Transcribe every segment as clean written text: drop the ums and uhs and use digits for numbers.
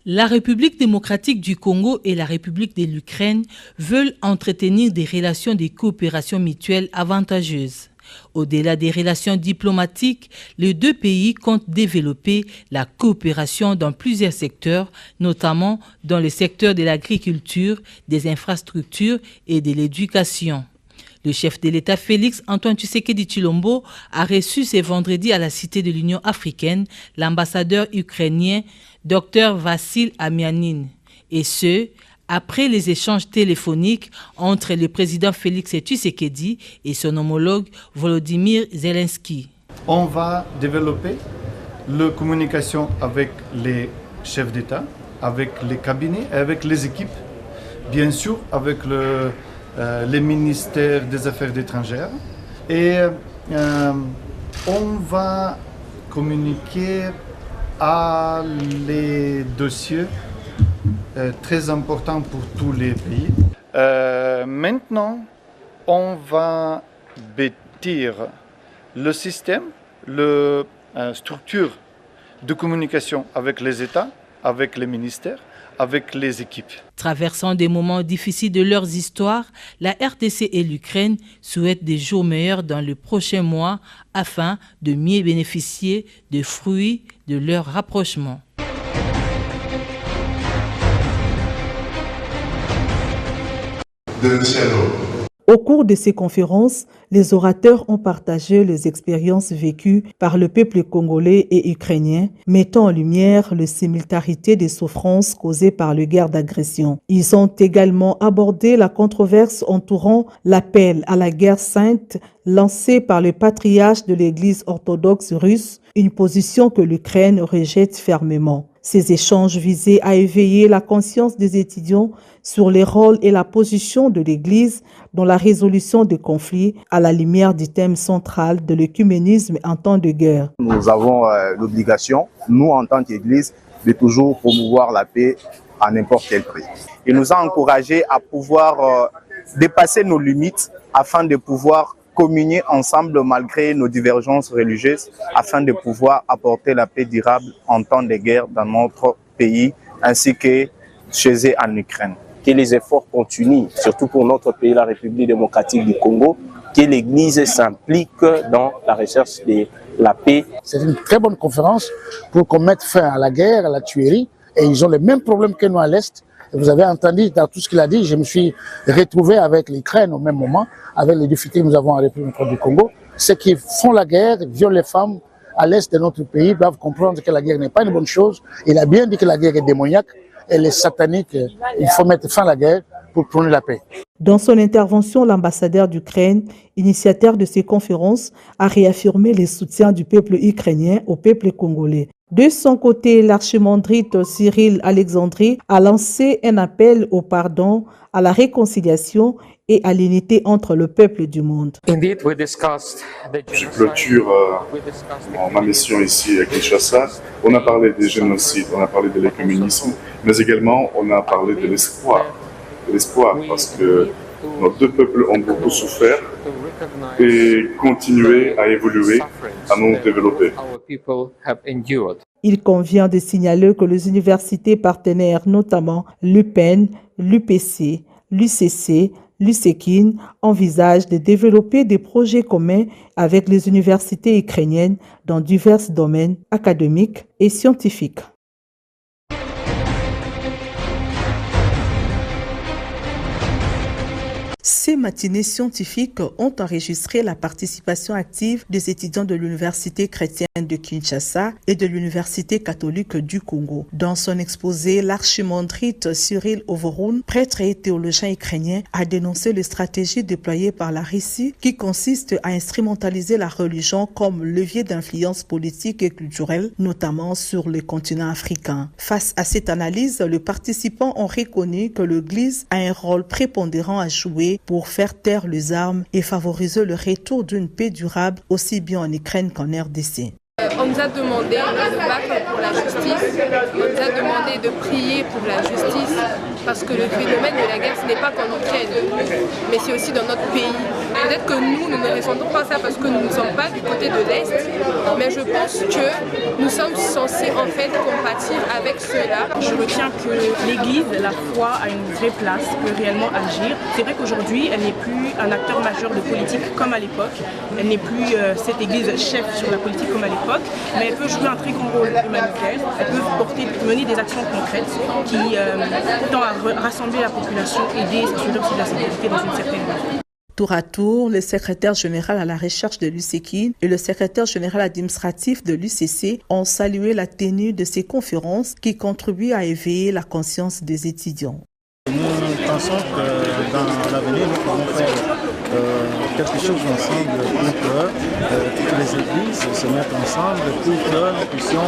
La République démocratique du Congo et la République de l'Ukraine veulent entretenir des relations de coopération mutuelle avantageuses. Au-delà des relations diplomatiques, les deux pays comptent développer la coopération dans plusieurs secteurs, notamment dans le secteur de l'agriculture, des infrastructures et de l'éducation. Le chef de l'État Félix Antoine Tshisekedi Tshilombo a reçu ce vendredi à la Cité de l'Union africaine l'ambassadeur ukrainien Dr Vassil Amianine. Et ce, après les échanges téléphoniques entre le président Félix Tshisekedi et son homologue Volodymyr Zelensky. On va développer la communication avec les chefs d'État, avec les cabinets et avec les équipes, bien sûr avec les ministères des Affaires étrangères. Et on va communiquer à les dossiers très importants pour tous les pays. Maintenant, on va bâtir le système, la structure de communication avec les États, avec les ministères, avec les équipes. Traversant des moments difficiles de leurs histoires, la RDC et l'Ukraine souhaitent des jours meilleurs dans les prochains mois afin de mieux bénéficier des fruits de leur rapprochement. Au cours de ces conférences, les orateurs ont partagé les expériences vécues par le peuple congolais et ukrainien, mettant en lumière la similarité des souffrances causées par les guerres d'agression. Ils ont également abordé la controverse entourant l'appel à la guerre sainte lancé par le patriarche de l'Église orthodoxe russe, une position que l'Ukraine rejette fermement. Ces échanges visaient à éveiller la conscience des étudiants sur les rôles et la position de l'Église dans la résolution des conflits à la lumière du thème central de l'œcuménisme en temps de guerre. Nous avons l'obligation, nous en tant qu'Église, de toujours promouvoir la paix à n'importe quel prix. Il nous a encouragés à pouvoir dépasser nos limites afin de pouvoir communier ensemble malgré nos divergences religieuses afin de pouvoir apporter la paix durable en temps de guerre dans notre pays ainsi que chez eux en Ukraine. Que les efforts continuent, surtout pour notre pays, la République démocratique du Congo, que l'Église s'implique dans la recherche de la paix. C'est une très bonne conférence pour qu'on mette fin à la guerre, à la tuerie, et ils ont les mêmes problèmes que nous à l'Est. Et vous avez entendu dans tout ce qu'il a dit, je me suis retrouvé avec l'Ukraine au même moment, avec les difficultés que nous avons en République du Congo. Ceux qui font la guerre, violent les femmes à l'Est de notre pays, doivent comprendre que la guerre n'est pas une bonne chose. Il a bien dit que la guerre est démoniaque, elle est satanique. Il faut mettre fin à la guerre pour prôner la paix. Dans son intervention, l'ambassadeur d'Ukraine, initiateur de ces conférences, a réaffirmé le soutien du peuple ukrainien au peuple congolais. De son côté, l'archimandrite Cyril Alexandrie a lancé un appel au pardon, à la réconciliation et à l'unité entre le peuple du monde. Je clôture ma mission ici à Kinshasa. On a parlé des génocides, on a parlé de l'œcuménisme, mais également on a parlé de l'espoir. L'espoir parce que nos deux peuples ont beaucoup souffert et continuer à évoluer, à nous développer. Il convient de signaler que les universités partenaires, notamment l'UPEN, l'UPC, l'UCC, l'USEKIN, envisagent de développer des projets communs avec les universités ukrainiennes dans divers domaines académiques et scientifiques. Ces matinées scientifiques ont enregistré la participation active des étudiants de l'Université chrétienne de Kinshasa et de l'Université catholique du Congo. Dans son exposé, l'archimandrite Cyril Ovoroun, prêtre et théologien ukrainien, a dénoncé les stratégies déployées par la Russie qui consistent à instrumentaliser la religion comme levier d'influence politique et culturelle, notamment sur le continent africain. Face à cette analyse, les participants ont reconnu que l'Église a un rôle prépondérant à jouer pour faire taire les armes et favoriser le retour d'une paix durable aussi bien en Ukraine qu'en RDC. On nous a demandé de nous battre pour la justice, on nous a demandé de prier pour la justice, parce que le phénomène de la guerre, ce n'est pas qu'en Ukraine, mais c'est aussi dans notre pays. Peut-être que nous ne ressentons pas ça parce que nous ne sommes pas du côté de l'Est, mais je pense que nous sommes censés en fait compatir avec cela. Je retiens que l'Église, la foi, a une vraie place, peut réellement agir. C'est vrai qu'aujourd'hui, elle n'est plus un acteur majeur de politique comme à l'époque. Elle n'est plus cette Église chef sur la politique comme à l'époque, mais elle peut jouer un très grand rôle humanitaire. Elle peut mener des actions concrètes qui tendent à rassembler la population, aider et s'assurer aussi de la sécurité dans une certaine mesure. Tour à tour, le secrétaire général à la recherche de l'UCEKIN et le secrétaire général administratif de l'UCC ont salué la tenue de ces conférences qui contribuent à éveiller la conscience des étudiants. Nous pensons que dans l'avenir, nous pouvons faire quelque chose ensemble pour que toutes les églises se mettent ensemble pour que nous puissions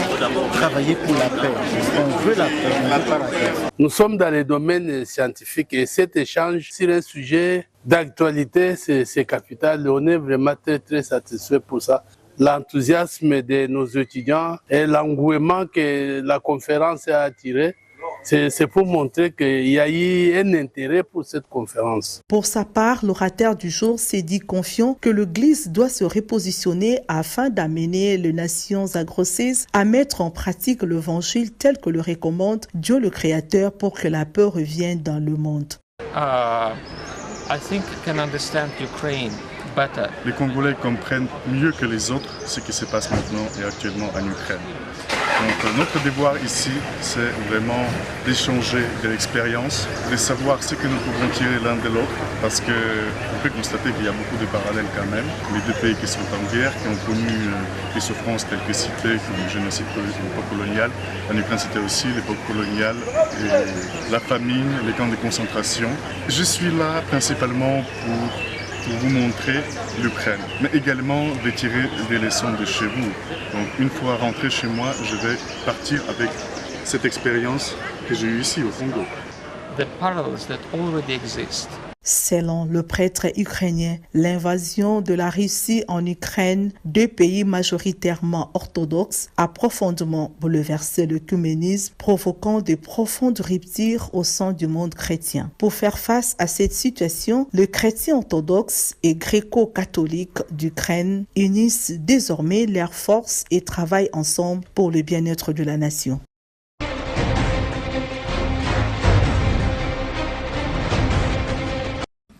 travailler pour la paix. On veut la paix, on ne veut pas la paix. Nous sommes dans les domaines scientifiques et cet échange sur un sujet d'actualité, c'est capital. On est vraiment très satisfait pour ça. L'enthousiasme de nos étudiants et l'engouement que la conférence a attiré, c'est pour montrer qu'il y a eu un intérêt pour cette conférence. Pour sa part, l'orateur du jour s'est dit confiant que l'Église doit se repositionner afin d'amener les nations agresseuses à mettre en pratique l'évangile tel que le recommande Dieu le Créateur pour que la paix revienne dans le monde. I think I can understand Ukraine better. Les Congolais comprennent mieux que les autres ce qui se passe maintenant et actuellement en Ukraine. Donc notre devoir ici, c'est vraiment d'échanger de l'expérience, de savoir ce que nous pouvons tirer l'un de l'autre, parce qu'on peut constater qu'il y a beaucoup de parallèles quand même. Les deux pays qui sont en guerre, qui ont connu des souffrances telles que citées, comme le génocide de l'époque coloniale. En Ukraine, c'était aussi l'époque coloniale, et la famine, les camps de concentration. Je suis là principalement pour vous montrer l'Ukraine, mais également de tirer des leçons de chez vous. Donc une fois rentré chez moi, je vais partir avec cette expérience que j'ai eue ici au Congo. The parallels that already exist. Selon le prêtre ukrainien, l'invasion de la Russie en Ukraine, deux pays majoritairement orthodoxes, a profondément bouleversé l'œcuménisme, provoquant de profondes ruptures au sein du monde chrétien. Pour faire face à cette situation, les chrétiens orthodoxes et gréco-catholiques d'Ukraine unissent désormais leurs forces et travaillent ensemble pour le bien-être de la nation.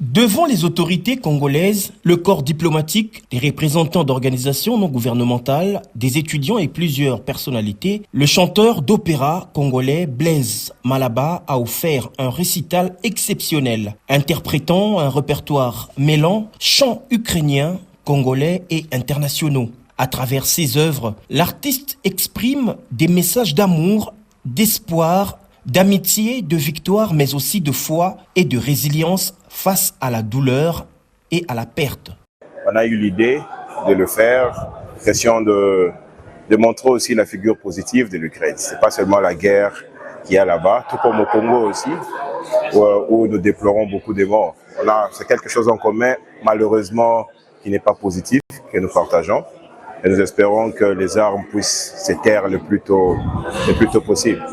Devant les autorités congolaises, le corps diplomatique, des représentants d'organisations non gouvernementales, des étudiants et plusieurs personnalités, le chanteur d'opéra congolais Blaise Malaba a offert un récital exceptionnel, interprétant un répertoire mêlant chants ukrainiens, congolais et internationaux. À travers ses œuvres, l'artiste exprime des messages d'amour, d'espoir, d'amitié, de victoire, mais aussi de foi et de résilience face à la douleur et à la perte. On a eu l'idée de le faire, question de montrer aussi la figure positive de l'Ukraine. Ce n'est pas seulement la guerre qu'il y a là-bas, tout comme au Congo aussi, où nous déplorons beaucoup de morts. C'est quelque chose en commun, malheureusement, qui n'est pas positif, que nous partageons. Et nous espérons que les armes puissent se taire le plus tôt possible.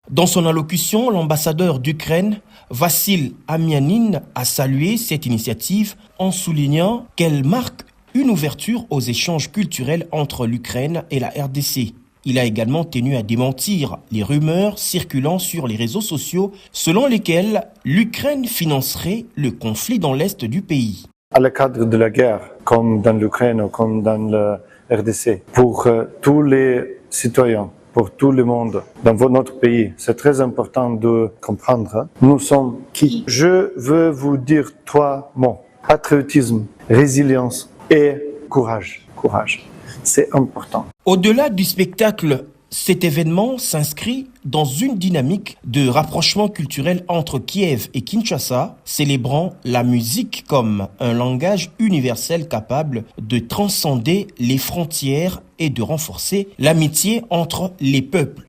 Dans son allocution, l'ambassadeur d'Ukraine, Vassil Amianin, a salué cette initiative en soulignant qu'elle marque une ouverture aux échanges culturels entre l'Ukraine et la RDC. Il a également tenu à démentir les rumeurs circulant sur les réseaux sociaux selon lesquelles l'Ukraine financerait le conflit dans l'est du pays. À le cadre de la guerre, comme dans l'Ukraine ou comme dans le RDC, pour tous les citoyens, pour tout le monde dans notre pays. C'est très important de comprendre. Nous sommes qui? Je veux vous dire 3 mots. Patriotisme, résilience et courage. Courage. C'est important. Au-delà du spectacle, cet événement s'inscrit dans une dynamique de rapprochement culturel entre Kiev et Kinshasa, célébrant la musique comme un langage universel capable de transcender les frontières et de renforcer l'amitié entre les peuples.